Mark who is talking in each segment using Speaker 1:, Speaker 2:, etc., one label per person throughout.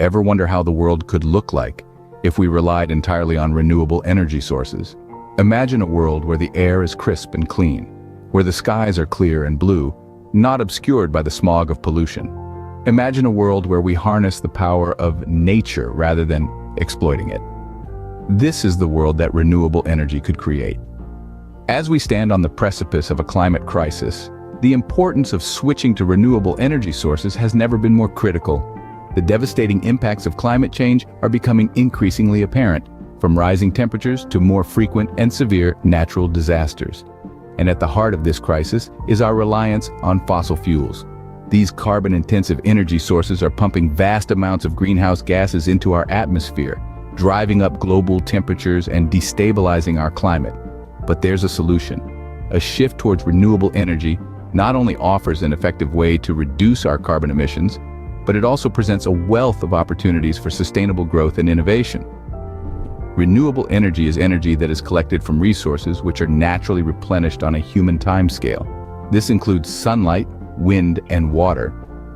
Speaker 1: Ever wonder how the world could look like if we relied entirely on renewable energy sources? Imagine a world where the air is crisp and clean, where the skies are clear and blue, not obscured by the smog of pollution. Imagine a world where we harness the power of nature rather than exploiting it. This is the world that renewable energy could create. As we stand on the precipice of a climate crisis, the importance of switching to renewable energy sources has never been more critical. The devastating impacts of climate change are becoming increasingly apparent, from rising temperatures to more frequent and severe natural disasters. And at the heart of this crisis is our reliance on fossil fuels. These carbon-intensive energy sources are pumping vast amounts of greenhouse gases into our atmosphere, driving up global temperatures and destabilizing our climate. But there's a solution. A shift towards renewable energy not only offers an effective way to reduce our carbon emissions, but it also presents a wealth of opportunities for sustainable growth and innovation. Renewable energy is energy that is collected from resources which are naturally replenished on a human timescale. This includes sunlight, wind, and water,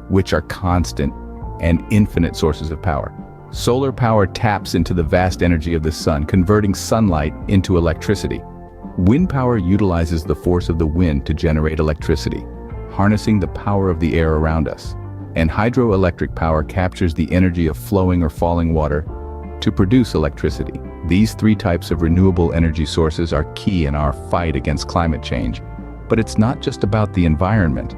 Speaker 1: which are constant and infinite sources of power. Solar power taps into the vast energy of the sun, converting sunlight into electricity. Wind power utilizes the force of the wind to generate electricity, harnessing the power of the air around us. And hydroelectric power captures the energy of flowing or falling water to produce electricity. These three types of renewable energy sources are key in our fight against climate change. But it's not just about the environment.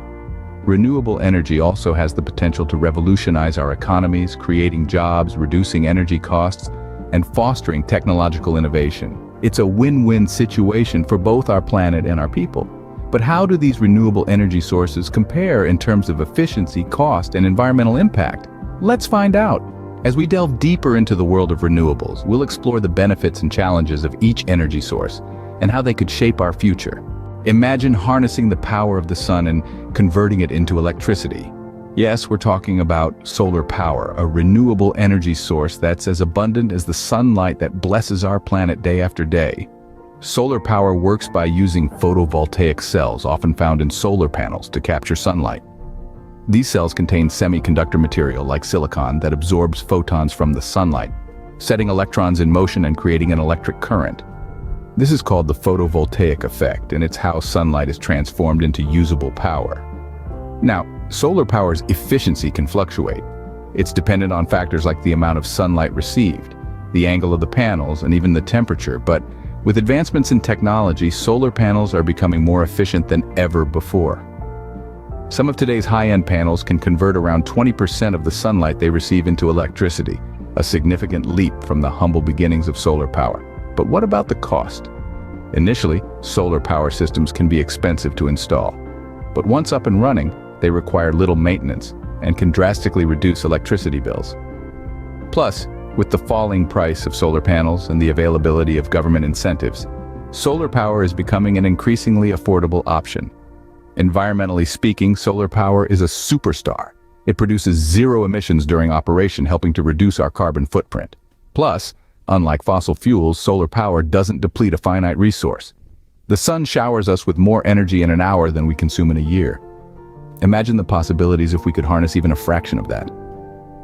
Speaker 1: Renewable energy also has the potential to revolutionize our economies, creating jobs, reducing energy costs, and fostering technological innovation. It's a win-win situation for both our planet and our people. But how do these renewable energy sources compare in terms of efficiency, cost, and environmental impact? Let's find out. As we delve deeper into the world of renewables, we'll explore the benefits and challenges of each energy source and how they could shape our future. Imagine harnessing the power of the sun and converting it into electricity. Yes, we're talking about solar power, a renewable energy source that's as abundant as the sunlight that blesses our planet day after day. Solar power works by using photovoltaic cells, often found in solar panels, to capture sunlight. These cells contain semiconductor material like silicon that absorbs photons from the sunlight, setting electrons in motion and creating an electric current. This is called the photovoltaic effect, and it's how sunlight is transformed into usable power. Now, solar power's efficiency can fluctuate. It's dependent on factors like the amount of sunlight received, the angle of the panels, and even the temperature. But with advancements in technology, solar panels are becoming more efficient than ever before. Some of today's high-end panels can convert around 20% of the sunlight they receive into electricity, a significant leap from the humble beginnings of solar power. But what about the cost? Initially, solar power systems can be expensive to install. But once up and running, they require little maintenance and can drastically reduce electricity bills. Plus, with the falling price of solar panels and the availability of government incentives, solar power is becoming an increasingly affordable option. Environmentally speaking, solar power is a superstar. It produces zero emissions during operation, helping to reduce our carbon footprint. Plus, unlike fossil fuels, solar power doesn't deplete a finite resource. The sun showers us with more energy in an hour than we consume in a year. Imagine the possibilities if we could harness even a fraction of that.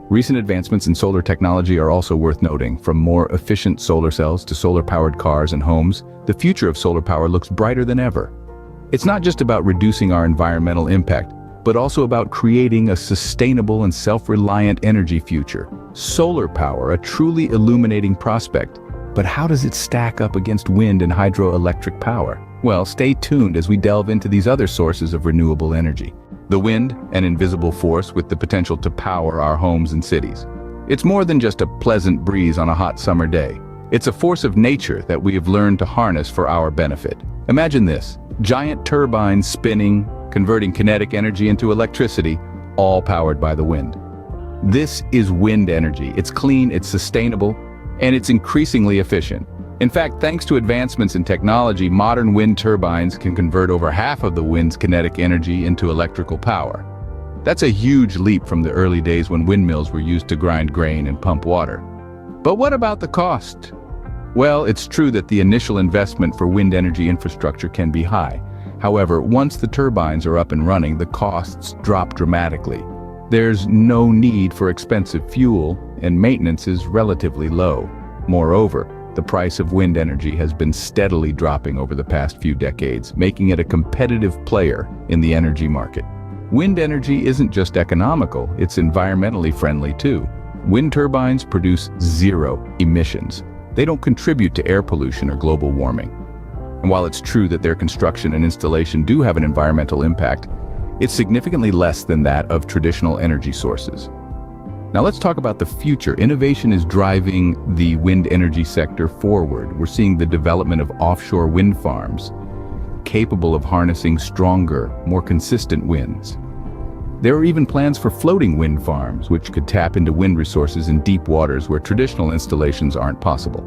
Speaker 1: Recent advancements in solar technology are also worth noting. From more efficient solar cells to solar-powered cars and homes, the future of solar power looks brighter than ever. It's not just about reducing our environmental impact, but also about creating a sustainable and self-reliant energy future. Solar power, a truly illuminating prospect. But how does it stack up against wind and hydroelectric power? Well, stay tuned as we delve into these other sources of renewable energy. The wind, an invisible force with the potential to power our homes and cities. It's more than just a pleasant breeze on a hot summer day. It's a force of nature that we have learned to harness for our benefit. Imagine this: giant turbines spinning, converting kinetic energy into electricity, all powered by the wind. This is wind energy. It's clean, it's sustainable, and it's increasingly efficient. In fact, thanks to advancements in technology, modern wind turbines can convert over half of the wind's kinetic energy into electrical power. That's a huge leap from the early days when windmills were used to grind grain and pump water. But what about the cost? Well, it's true that the initial investment for wind energy infrastructure can be high. However, once the turbines are up and running, the costs drop dramatically. There's no need for expensive fuel, and maintenance is relatively low. Moreover, the price of wind energy has been steadily dropping over the past few decades, making it a competitive player in the energy market. Wind energy isn't just economical, it's environmentally friendly too. Wind turbines produce zero emissions. They don't contribute to air pollution or global warming. And while it's true that their construction and installation do have an environmental impact, it's significantly less than that of traditional energy sources. Now let's talk about the future. Innovation is driving the wind energy sector forward. We're seeing the development of offshore wind farms, capable of harnessing stronger, more consistent winds. There are even plans for floating wind farms, which could tap into wind resources in deep waters where traditional installations aren't possible.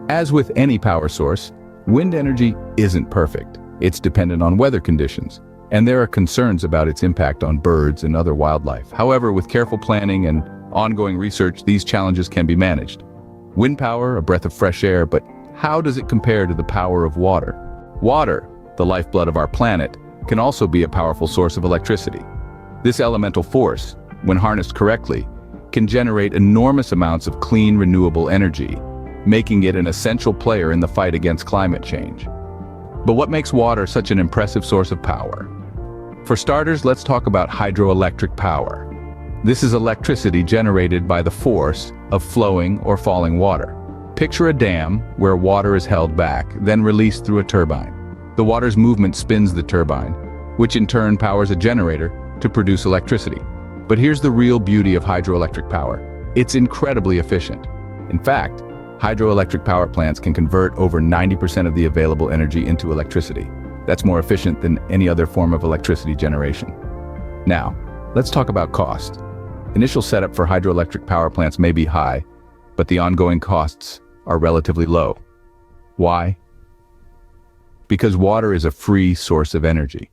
Speaker 1: As with any power source, wind energy isn't perfect. It's dependent on weather conditions, and there are concerns about its impact on birds and other wildlife. However, with careful planning and ongoing research, these challenges can be managed. Wind power, a breath of fresh air, but how does it compare to the power of water? Water, the lifeblood of our planet, can also be a powerful source of electricity. This elemental force, when harnessed correctly, can generate enormous amounts of clean, renewable energy, making it an essential player in the fight against climate change. But what makes water such an impressive source of power? For starters, let's talk about hydroelectric power. This is electricity generated by the force of flowing or falling water. Picture a dam where water is held back, then released through a turbine. The water's movement spins the turbine, which in turn powers a generator to produce electricity. But here's the real beauty of hydroelectric power. It's incredibly efficient. In fact, hydroelectric power plants can convert over 90% of the available energy into electricity. That's more efficient than any other form of electricity generation. Now, let's talk about cost. Initial setup for hydroelectric power plants may be high, but the ongoing costs are relatively low. Why? Because water is a free source of energy.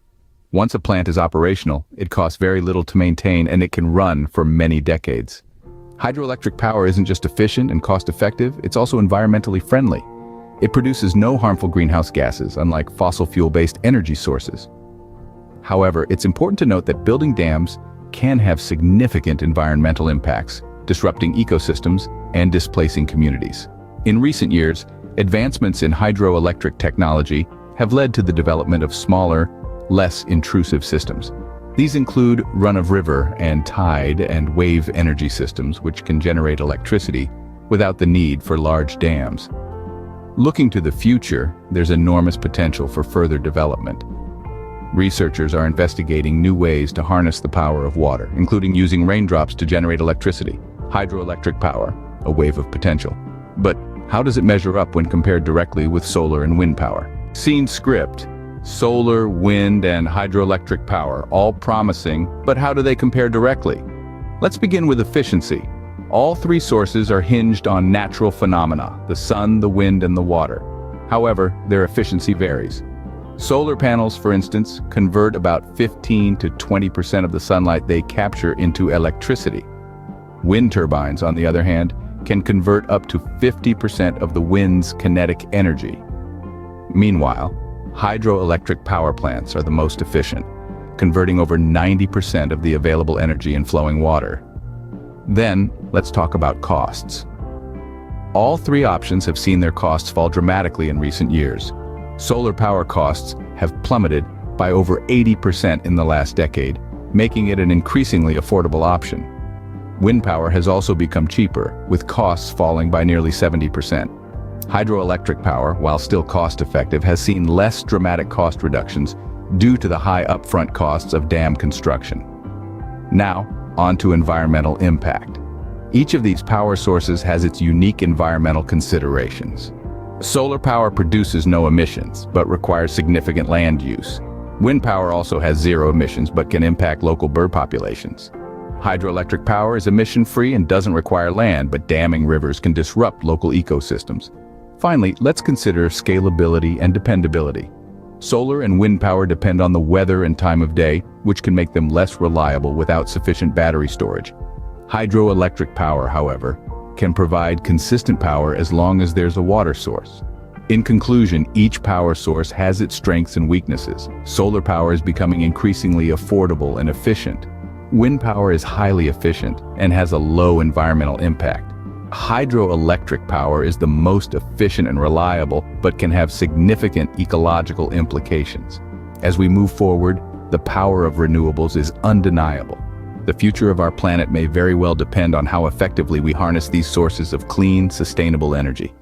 Speaker 1: Once a plant is operational, it costs very little to maintain and it can run for many decades. Hydroelectric power isn't just efficient and cost-effective, it's also environmentally friendly. It produces no harmful greenhouse gases, unlike fossil fuel-based energy sources. However, it's important to note that building dams can have significant environmental impacts, disrupting ecosystems and displacing communities. In recent years, advancements in hydroelectric technology have led to the development of smaller, less intrusive systems. These include run-of-river and tide and wave energy systems, which can generate electricity without the need for large dams. Looking to the future, there's enormous potential for further development. Researchers are investigating new ways to harness the power of water, including using raindrops to generate electricity, hydroelectric power, a wave of potential. But how does it measure up when compared directly with solar and wind power? Scene script. Solar, wind, and hydroelectric power, all promising, but how do they compare directly? Let's begin with efficiency. All three sources are hinged on natural phenomena, the sun, the wind, and the water. However, their efficiency varies. Solar panels, for instance, convert about 15 to 20% of the sunlight they capture into electricity. Wind turbines, on the other hand, can convert up to 50% of the wind's kinetic energy. Meanwhile, hydroelectric power plants are the most efficient, converting over 90% of the available energy in flowing water. Then, let's talk about costs. All three options have seen their costs fall dramatically in recent years. Solar power costs have plummeted by over 80% in the last decade, making it an increasingly affordable option. Wind power has also become cheaper, with costs falling by nearly 70%. Hydroelectric power, while still cost-effective, has seen less dramatic cost reductions due to the high upfront costs of dam construction. Now, on to environmental impact. Each of these power sources has its unique environmental considerations. Solar power produces no emissions, but requires significant land use. Wind power also has zero emissions, but can impact local bird populations. Hydroelectric power is emission-free and doesn't require land, but damming rivers can disrupt local ecosystems. Finally, let's consider scalability and dependability. Solar and wind power depend on the weather and time of day, which can make them less reliable without sufficient battery storage. Hydroelectric power, however, can provide consistent power as long as there's a water source. In conclusion, each power source has its strengths and weaknesses. Solar power is becoming increasingly affordable and efficient, Wind power is highly efficient and has a low environmental impact. Hydroelectric power is the most efficient and reliable, but can have significant ecological implications. As we move forward, the power of renewables is undeniable. The future of our planet may very well depend on how effectively we harness these sources of clean, sustainable energy.